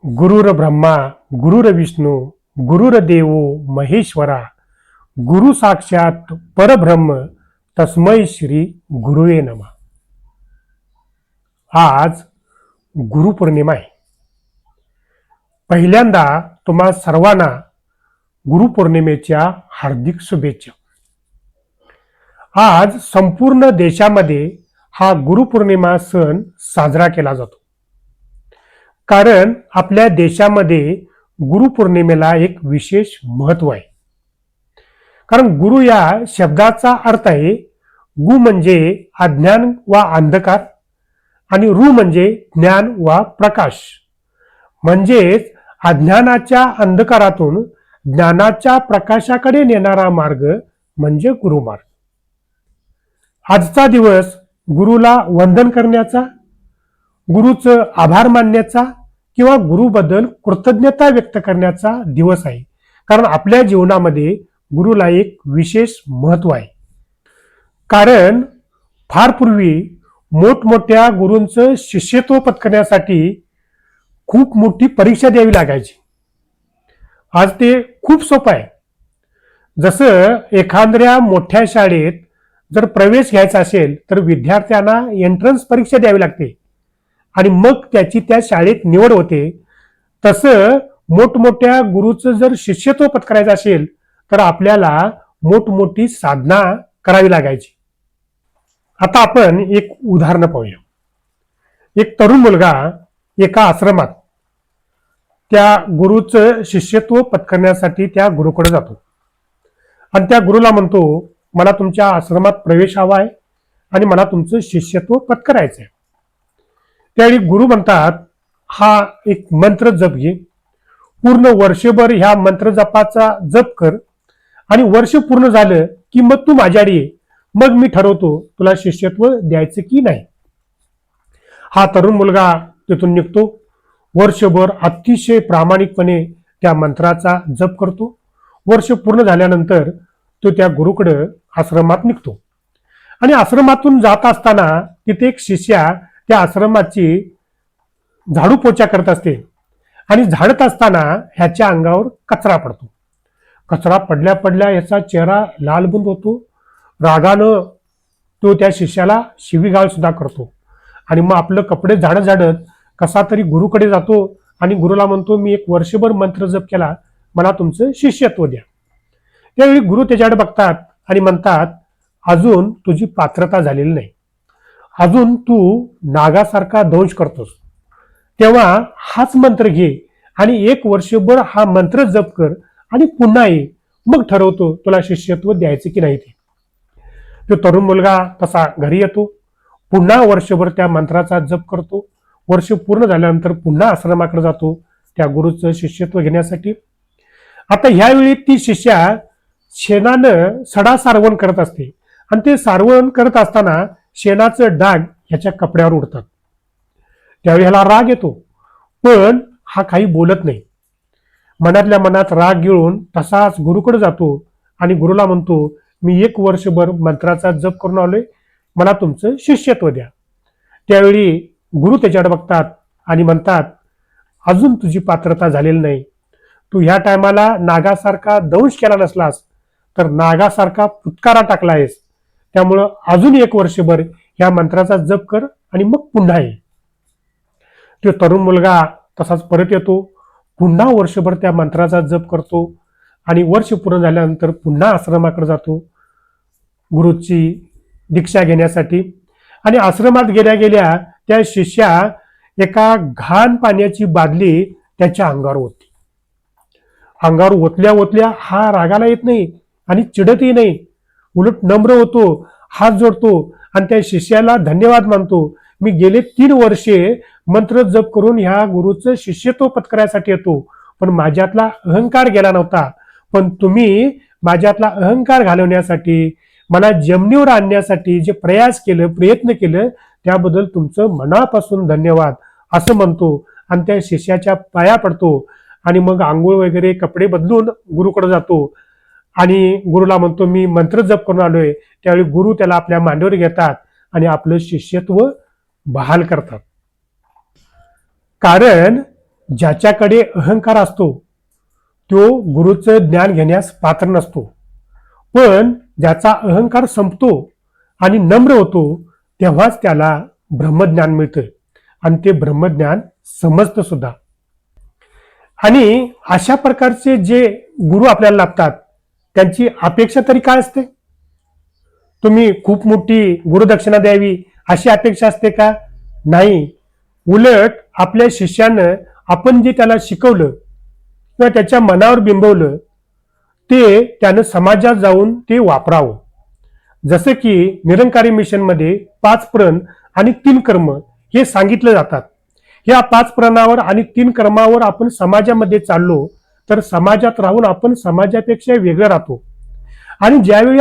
गुरुर ब्रह्मा गुरुर्विष्णू गुरुर्देव महेश्वरा गुरु साक्षात परब्रह्म तस्मै श्री गुरुवे नमः. आज गुरुपौर्णिमा आहे. पहिल्यांदा तुम्हा सर्वांना गुरुपौर्णिमेच्या हार्दिक शुभेच्छा. आज संपूर्ण देशामध्ये हा गुरुपौर्णिमा सण साजरा केला जातो. कारण आपल्या देशामध्ये गुरुपौर्णिमेला एक विशेष महत्व आहे. कारण गुरु या शब्दाचा अर्थ आहे गु म्हणजे अज्ञान वा अंधकार आणि रु म्हणजे ज्ञान वा प्रकाश. म्हणजेच अज्ञानाच्या अंधकारातून ज्ञानाच्या प्रकाशाकडे नेणारा मार्ग म्हणजे गुरुमार्ग. आजचा दिवस गुरुला वंदन करण्याचा, गुरुचं आभार मानण्याचा किंवा गुरुबद्दल कृतज्ञता व्यक्त करण्याचा दिवस आहे. कारण आपल्या जीवनामध्ये गुरुला एक विशेष महत्व आहे. कारण फार पूर्वी मोठमोठ्या गुरूंचं शिष्यत्व पत्करण्यासाठी खूप मोठी परीक्षा द्यावी लागायची. आज ते खूप सोपं आहे. जसं एखाद्या मोठ्या शाळेत जर प्रवेश घ्यायचा असेल तर विद्यार्थ्यांना एंट्रन्स परीक्षा द्यावी लागते आणि मग त्याची त्या शाळेत निवड होते. तसं मोठमोठ्या गुरुचं जर शिष्यत्व पत्करायचं असेल तर आपल्याला मोठमोठी साधना करावी लागायची. आता आपण एक उदाहरण पाहूया. एक तरुण मुलगा एका आश्रमात त्या गुरुचं शिष्यत्व पत्करण्यासाठी त्या गुरुकडे जातो आणि त्या गुरुला म्हणतो, मला तुमच्या आश्रमात प्रवेश हवा आहे आणि मला तुमचं शिष्यत्व पत्करायचं आहे. त्यावेळी गुरु म्हणतात, हा एक मंत्र जप घे, पूर्ण वर्षभर ह्या मंत्र जपाचा जप कर आणि वर्ष पूर्ण झालं की मग तू माझ्याकडे ये, मग मी ठरवतो तुला शिष्यत्व द्यायचं की नाही. हा तरुण मुलगा तिथून निघतो. वर्षभर अतिशय प्रामाणिकपणे त्या मंत्राचा जप करतो. वर्ष पूर्ण झाल्यानंतर तो त्या गुरुकडे आश्रमात निघतो आणि आश्रमातून जात असताना तिथे एक शिष्या त्या आश्रमाची झाडू पोछा करत असते आणि झाडत असताना ह्याच्या अंगावर कचरा पडतो. कचरा पडल्या पडल्या याचा चेहरा लालबुंद होतो. रागानं तो त्या शिष्याला शिवीगाळ सुद्धा करतो आणि मग आपलं कपडे झाडत झाडत कसा तरी गुरुकडे जातो आणि गुरुला म्हणतो, मी एक वर्षभर मंत्र जप केला, मला तुमचं शिष्यत्व द्या. त्यावेळी गुरु त्याच्याकडे बघतात आणि म्हणतात, अजून तुझी पात्रता झालेली नाही, अजून तू नागासारखा दंश करतोस, तेव्हा हाच मंत्र घे आणि एक वर्षभर हा मंत्र जप कर आणि पुन्हा ये, मग ठरवतो तुला शिष्यत्व द्यायचं की नाही ते. तो तरुण मुलगा तसा घरी येतो, पुन्हा वर्षभर त्या मंत्राचा जप करतो. वर्ष पूर्ण झाल्यानंतर पुन्हा आश्रमाकडे जातो त्या गुरुचं शिष्यत्व घेण्यासाठी. आता ह्यावेळी ती शिष्या शेणानं सडा सारवण करत असते आणि ते सारवण करत असताना शेणाचं डाग ह्याच्या कपड्यावर उडतात. त्यावेळी ह्याला राग येतो, पण हा काही बोलत नाही. मनातल्या मनात राग गिळून तसाच गुरुकडे जातो आणि गुरुला म्हणतो, मी एक वर्षभर मंत्राचा जप करून आलोय, मला तुमचं शिष्यत्व द्या. त्यावेळी गुरु त्याच्याकडे बघतात आणि म्हणतात, अजून तुझी पात्रता झालेली नाही, तू ह्या टायमाला नागासारखा दंश केला नसलास तर नागासारखा फुटकारा टाकला आहेस, त्यामुळं अजून एक वर्षभर ह्या मंत्राचा जप कर आणि मग पुन्हा ये. तो तरुण मुलगा तसाच परत येतो, पुन्हा वर्षभर त्या मंत्राचा जप करतो आणि वर्ष पूर्ण झाल्यानंतर पुन्हा आश्रमाकडे जातो गुरुची दीक्षा घेण्यासाठी. आणि आश्रमात गेल्या गेल्या त्या शिष्या एका घाण पाण्याची बादली त्याच्या अंगावर ओतली. अंगावर ओतल्या ओतल्या हा रागाला येत नाही आणि चिडतही नाही, उलट नम्र होतो, हात जोडतो आणि त्या शिष्याला धन्यवाद मानतो. मी गेले 3 वर्षे मंत्र जप करून ह्या गुरुचं शिष्यत्व पत्करायसाठी येतो, पण माझ्यातला अहंकार गेला नव्हता, पण तुम्ही माझ्यातला अहंकार घालवण्यासाठी, मला जमिनीवर आणण्यासाठी जे प्रयत्न केलं त्याबद्दल तुमचं मनापासून धन्यवाद असं म्हणतो आणि त्या शिष्याच्या पाया पडतो आणि मग आंघोळ वगैरे कपडे बदलून गुरुकडे जातो आणि गुरुला म्हणतो, मी मंत्र जप करून आलोय. त्यावेळी गुरु त्याला आपल्या मांडीवर घेतात आणि आपलं शिष्यत्व बहाल करतात. कारण ज्याच्याकडे अहंकार असतो तो गुरुचं ज्ञान घेण्यास पात्र नसतो, पण ज्याचा अहंकार संपतो आणि नम्र होतो तेव्हाच त्याला ब्रह्मज्ञान मिळतं आणि ते ब्रह्मज्ञान समजतं सुद्धा. आणि अशा प्रकारचे जे गुरु आपल्याला लाभतात त्यांची अपेक्षा तरी काय असते? तुम्ही खूप मोठी गुरुदक्षिणा द्यावी अशी अपेक्षा असते का? नाही. उलट आपल्या शिष्यानं आपण जे त्याला शिकवलं किंवा त्याच्या मनावर बिंबवलं ते त्यानं समाजात जाऊन ते वापरावं. जसं की निरंकारी मिशनमध्ये 5 प्रण आणि 3 कर्म हे सांगितलं जातात. या 5 प्रणावर आणि 3 कर्मावर आपण समाजामध्ये चाललो तर समाजात राहून आपण समाजापेक्षा वेगळं राहतो. आणि ज्यावेळी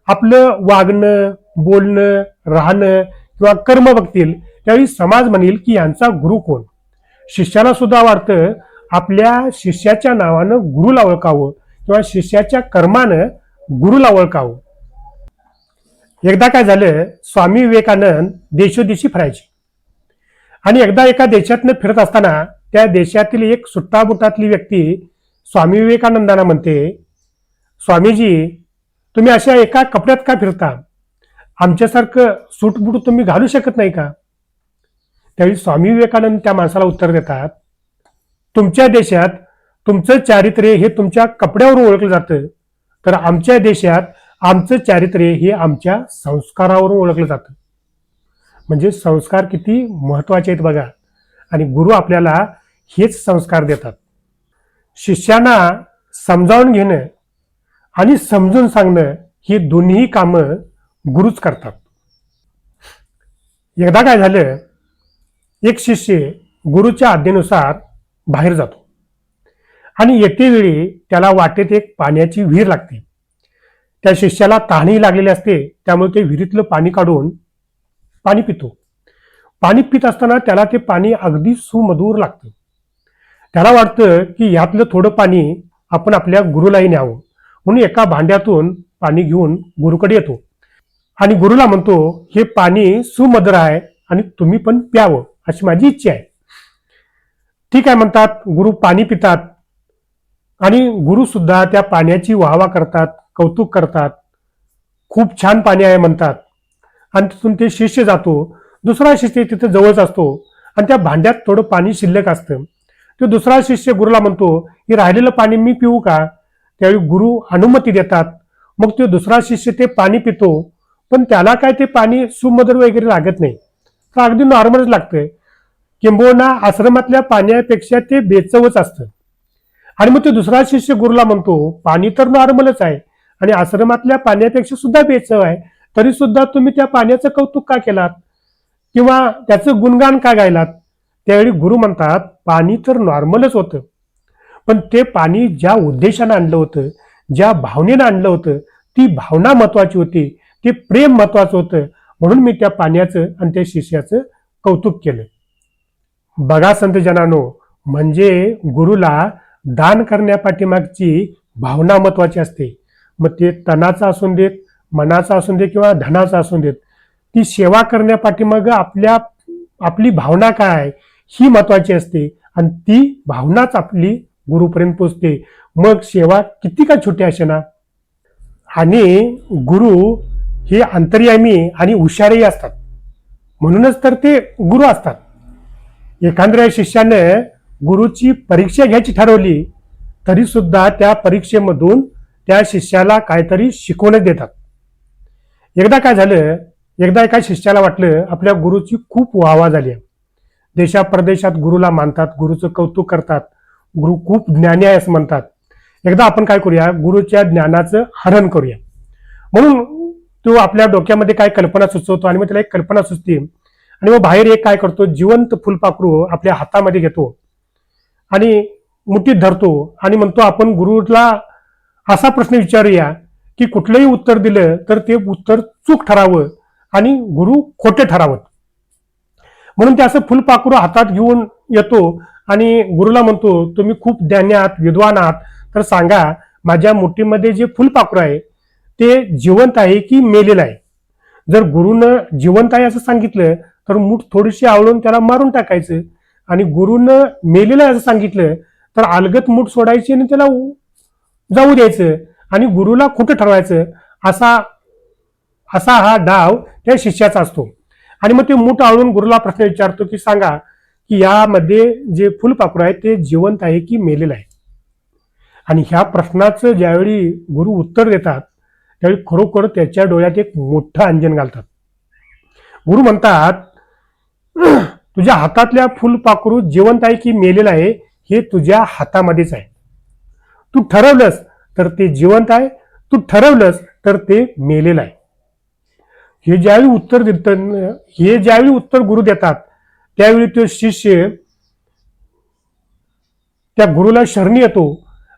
आपलं वागणं, बोलणं, राहणं किंवा कर्म बघतील त्यावेळी समाज म्हणेल की यांचा गुरु कोण. शिष्याला सुद्धा वाटतं आपल्या शिष्याच्या नावानं गुरुला ओळखावं किंवा शिष्याच्या कर्मानं गुरुला ओळखावं. एकदा काय झालं, स्वामी विवेकानंद देशोदेशी फिरायचे आणि एकदा एका देशातनं फिरत असताना त्या देशातील एक सुट्टाबुटातली व्यक्ती स्वामी विवेकानंदांना म्हणते, स्वामीजी तुम्ही अशा एका कपड्यात का फिरता? आमच्यासारखं सूटबूट तुम्ही घालू शकत नाही का? त्यावेळी स्वामी विवेकानंद त्या माणसाला उत्तर देतात, तुमच्या देशात तुमचं चारित्र्य हे तुमच्या कपड्यावरून ओळखलं जातं, तर आमच्या देशात आमचं चारित्र्य हे आमच्या संस्कारावरून ओळखलं जातं. म्हणजे संस्कार किती महत्वाचे आहेत बघा. आणि गुरु आपल्याला हेच संस्कार देतात. शिष्यांना समजावून घेणं आणि समजून सांगणं ही दोन्ही कामं गुरुच करतात. एकदा काय झालं, एक शिष्य गुरुच्या आज्ञेनुसार बाहेर जातो आणि येते वेळी त्याला वाटेत एक पाण्याची विहीर लागते. त्या शिष्याला तहानही लागलेली असते, त्यामुळे ते विहिरीतलं पाणी काढून पाणी पितो. पाणी पित असताना त्याला ते पाणी अगदी सुमधुर लागतं. त्याला वाटतं की यातलं थोडं पाणी आपण आपल्या गुरुलाही न्यावं, म्हणून एका भांड्यातून पाणी घेऊन गुरुकडे येतो आणि गुरुला म्हणतो, हे पाणी सुमधुर आहे आणि तुम्ही पण प्यावं अशी माझी इच्छा आहे. ठीक आहे म्हणतात. गुरु पाणी पितात आणि गुरु सुद्धा त्या पाण्याची वाहवा करतात, कौतुक करतात. खूप छान पाणी आहे म्हणतात. आणि तिथून ते शिष्य जातो. दुसरा शिष्य तिथे जवळच असतो आणि त्या भांड्यात थोडं पाणी शिल्लक असतं. तो दुसरा शिष्य गुरुला म्हणतो, हे राहिलेलं पाणी मी पिऊ का? त्यावेळी गुरु अनुमती देतात. मग तो दुसरा शिष्य ते पाणी पितो, पण त्याला काय ते पाणी सुमधुर वगैरे लागत नाही, तर अगदी नॉर्मलच लागतंय. किंबहुना आश्रमातल्या पाण्यापेक्षा ते बेचवच असतं. आणि मग तो दुसरा शिष्य गुरुला म्हणतो, पाणी तर नॉर्मलच आहे आणि आश्रमातल्या पाण्यापेक्षा सुद्धा बेचव आहे, तरी सुद्धा तुम्ही त्या पाण्याचं कौतुक का केलात किंवा त्याचं गुणगान का गायलात? त्यावेळी गुरु म्हणतात, पाणी तर नॉर्मलच होतं, पण ते पाणी ज्या उद्देशानं आणलं होतं, ज्या भावनेनं आणलं होतं, ती भावना महत्वाची होती, ते प्रेम महत्वाचं होतं, म्हणून मी त्या पाण्याचं आणि त्या शिष्याचं कौतुक केलं. बघा संतजनांनो, म्हणजे गुरुला दान करण्यापाठीमागची भावना महत्वाची असते. मग ते तनाचा असून देत, मनाचा असून देत किंवा धनाचा असून देत, ती सेवा करण्यापाठीमाग आपली भावना काय ही महत्वाची असते आणि ती भावनाच आपली गुरुपर्यंत पोचते. मग सेवा किती का छोटी असेना. आणि गुरु हे अंतर्यामी आणि हुशारही असतात, म्हणूनच तर ते गुरु असतात. एखाद्या शिष्याने गुरुची परीक्षा घ्यायची ठरवली तरी सुद्धा त्या परीक्षेमधून त्या शिष्याला काहीतरी शिकवण्यात देतात. एकदा काय झालं, एकदा एका शिष्याला वाटलं आपल्या गुरुची खूप वाहवा झाली आहे. देशा परदेशात गुरुला मानतात, गुरुचं कौतुक करतात, गुरु खूप ज्ञानी आहे असं म्हणतात. एकदा आपण काय करूया, गुरुच्या ज्ञानाचं हरण करूया. म्हणून तो आपल्या डोक्यामध्ये काय कल्पना सुचवतो आणि मग त्याला एक कल्पना सुचते आणि मग बाहेर एक काय करतो, जिवंत फुलपाखरू आपल्या हातामध्ये घेतो आणि मुठीत धरतो आणि म्हणतो, आपण गुरुला असा प्रश्न विचारूया की कुठलंही उत्तर दिलं तर ते उत्तर चूक ठरावं आणि गुरु खोटे ठरावं. म्हणून ते असं फुलपाखरू हातात घेऊन येतो आणि गुरुला म्हणतो, तुम्ही खूप ज्ञानी आहात, विद्वान आहात, तर सांगा माझ्या मुठीमध्ये जे फुलपाखरू आहे ते जिवंत आहे की मेलेलं आहे? जर गुरुनं जिवंत आहे असं सांगितलं तर मूठ थोडीशी आवळून त्याला मारून टाकायचं आणि गुरुनं मेलेलं असं सांगितलं तर अलगत मूठ सोडायची आणि त्याला जाऊ द्यायचं आणि गुरुला खोटं ठरवायचं, असा असा हा डाव त्या शिष्याचा असतो. आणि मग ते मूठ आवळून गुरुला प्रश्न विचारतो की सांगा की यामध्ये जे फुलपाखरू आहे ते जिवंत आहे की मेलेलं आहे. आणि ह्या प्रश्नाचं ज्यावेळी गुरु उत्तर देतात त्यावेळी खरोखर त्याच्या डोळ्यात एक मोठं अंजन घालतात. गुरु म्हणतात तुझ्या हातातल्या फुलपाखरू जिवंत आहे की मेलेलं आहे हे तुझ्या हातामध्येच आहे. तू ठरवलंस तर ते जिवंत आहे, तू ठरवलंस तर ते मेलेलं आहे. हे ज्यावेळी उत्तर गुरु देतात त्यावेळी तो शिष्य त्या गुरुला शरणी येतो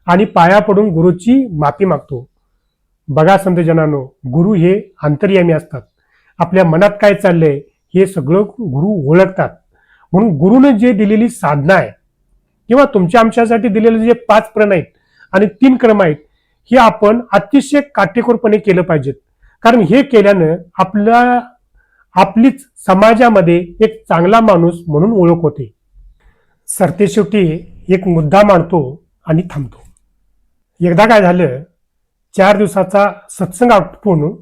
आणि पाया पडून गुरुची माफी मागतो. बघा संतजनांनो, गुरु हे अंतर्यामी असतात. आपल्या मनात काय चाललंय हे सगळं गुरु ओळखतात. म्हणून गुरुने जे दिलेली साधना आहे किंवा तुमच्या आमच्यासाठी दिलेले जे 5 प्रण आहेत आणि 3 क्रम आहेत हे आपण अतिशय काटेकोरपणे केलं पाहिजेत. कारण हे केल्यानं आपलीच समाजामध्ये एक चांगला माणूस म्हणून ओळख होते. सरतेशेवटी एक मुद्दा मांडतो आणि थांबतो. एकदा काय झालं, 4 दिवसाचा सत्संग आटोपून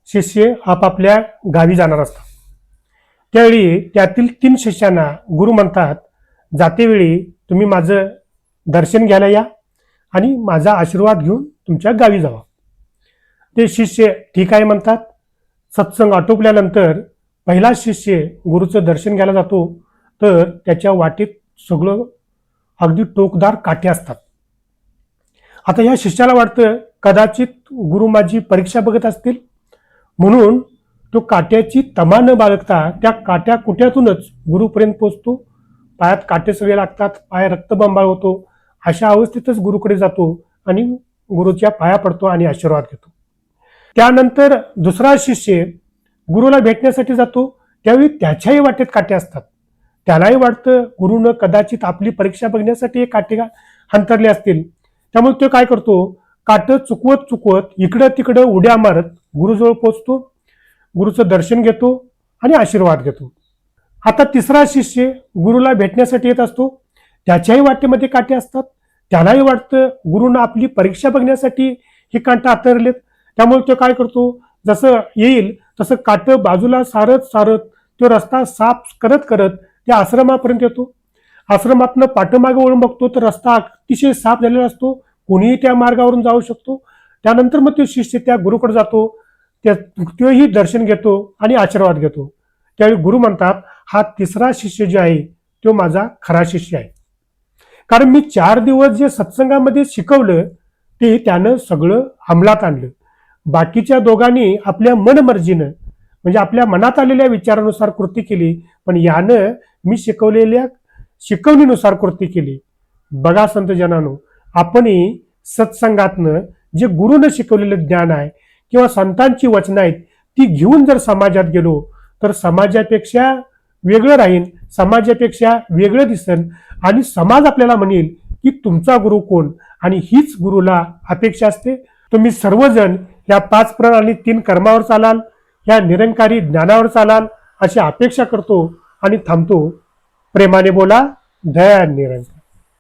शिष्य आपापल्या गावी जाणार असतात. त्यावेळी त्यातील 3 शिष्यांना गुरु म्हणतात जातेवेळी तुम्ही माझं दर्शन घ्यायला या आणि माझा आशीर्वाद घेऊन तुमच्या गावी जावा. ते शिष्य ठीक आहे म्हणतात. सत्संग आटोपल्यानंतर पहिला शिष्य गुरुचं दर्शन घ्यायला जातो तर त्याच्या वाटेत सगळं अगदी टोकदार काटे असतात. आता या शिष्याला वाटतं कदाचित गुरु माझी परीक्षा बघत असतील, म्हणून तो काट्याची तमा न बाळगता त्या काट्या कुट्यातूनच गुरुपर्यंत पोहोचतो. पायात काटे सगळे लागतात, पाय रक्तबंबाळ होतो. अशा अवस्थेतच गुरुकडे जातो आणि गुरुच्या पाया पडतो आणि आशीर्वाद घेतो. त्यानंतर दुसरा शिष्य गुरुला भेटण्यासाठी जातो. त्यावेळी त्याच्याही वाटेत काटे असतात. त्यालाही वाटतं गुरुनं कदाचित आपली परीक्षा बघण्यासाठी हे काटे अंतरले असतील. त्यामुळे तो काय करतो, काटं चुकवत इकडं तिकडं उड्या मारत गुरुजवळ पोचतो, गुरुचं दर्शन घेतो आणि आशीर्वाद घेतो. आता तिसरा शिष्य गुरुला भेटण्यासाठी येत असतो. त्याच्याही वाटेमध्ये काटे असतात. त्यालाही वाटतं गुरुनं आपली परीक्षा बघण्यासाठी हे काटे आतरलेत. त्यामुळे तो काय करतो, जसं येईल तसं काटं बाजूला सारत तो रस्ता साफ करत त्या आश्रमापर्यंत येतो. आश्रमातनं पाठमागे वळून बघतो तर रस्ता अतिशय साफ झालेला असतो. कोणीही त्या मार्गावरून जाऊ शकतो. त्यानंतर मग तो शिष्य त्या गुरुकडे जातो, तोही दर्शन घेतो आणि आशीर्वाद घेतो. त्यावेळी गुरु म्हणतात हा तिसरा शिष्य जो आहे तो माझा खरा शिष्य आहे. कारण मी 4 दिवस जे सत्संगामध्ये शिकवलं ते त्यानं सगळं अंमलात आणलं. बाकीच्या दोघांनी आपल्या मनमर्जीनं म्हणजे आपल्या मनात आलेल्या विचारानुसार कृती केली, पण यानं मी शिकवलेल्या शिकवणीनुसार कृती केली. बघा संतजनांनो, आपणही सत्संगातनं जे गुरुनं शिकवलेलं ज्ञान आहे किंवा संतांची वचनं आहेत ती घेऊन जर समाजात गेलो तर समाजापेक्षा वेगळं राहीन, समाजापेक्षा वेगळं दिसेल आणि समाज आपल्याला म्हणेल की तुमचा गुरु कोण. आणि हीच गुरुला अपेक्षा असते. तुम्ही सर्वजण या 5 प्रण आणि 3 कर्मावर चालाल, या निरंकारी ज्ञानावर चालाल अशी अपेक्षा करतो आणि थांबतो. प्रेमाने बोला, दया निरंकार.